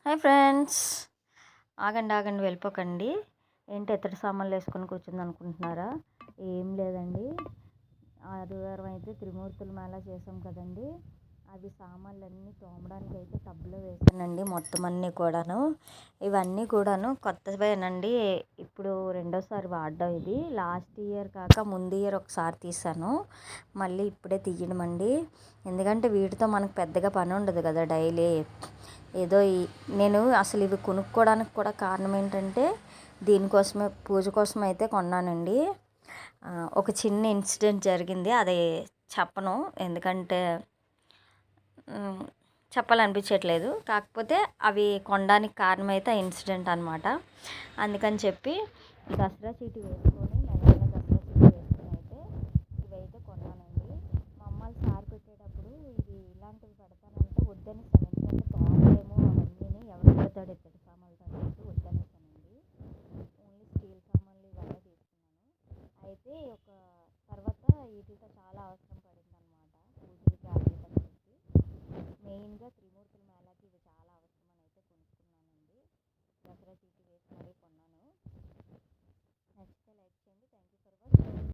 Hi friends. ఆగండి ఆగండి వెళ్ళిపోకండి. ఏంటి ఇతడి సామాన్లు వేసుకొని కూర్చుంది అనుకుంటున్నారా? ఏం లేదండి, ఆదివారం అయితే త్రిమూర్తుల మేళా చేసాం కదండి. అవి సామాన్లన్నీ తోమడానికి అయితే టబ్లో వేసానండి. మొత్తం అన్నీ కూడాను, ఇవన్నీ కూడాను కొత్తవేనండి. ఇప్పుడు రెండోసారి వాడడం. ఇది లాస్ట్ ఇయర్ కాక ముందు ఇయర్ ఒకసారి తీసాను, మళ్ళీ ఇప్పుడే తీయడం అండి. ఎందుకంటే వీటితో మనకు పెద్దగా పని ఉండదు కదా డైలీ. ఏదో నేను అసలు ఇవి కొనుక్కోవడానికి కూడా కారణం ఏంటంటే దీనికోసమే, పూజ కోసం అయితే కొన్నానండి. ఒక చిన్న ఇన్సిడెంట్ జరిగింది, అది చెప్పను ఎందుకంటే చెప్పాలనిపించట్లేదు. కాకపోతే అవి కొనడానికి కారణమైతే ఆ ఇన్సిడెంట్ అనమాట. అందుకని చెప్పి దసరా చీటీ వేసుకొని నెల దసరా చీటీ వేసుకొని అయితే ఇవైతే కొన్నానండి. మా అమ్మ సారి పెట్టేటప్పుడు ఇవి ఇలాంటివి పెడతానంటే వద్దనేసాను. ఎందుకంటే తోమలేము అవన్నీ, ఎవరు పెడతాడు ఇత్తడి సామాన్లతో అనేసి వద్దనేసానండి. ఓన్లీ స్టీల్ సామాన్లు ఇవన్నీ తీసుకున్నాను. అయితే ఒక తర్వాత వీటితో చాలా అవసరం పడింది అనమాట పూజలకి వాటికన్నిటికి. మెయిన్గా త్రిమూర్తులు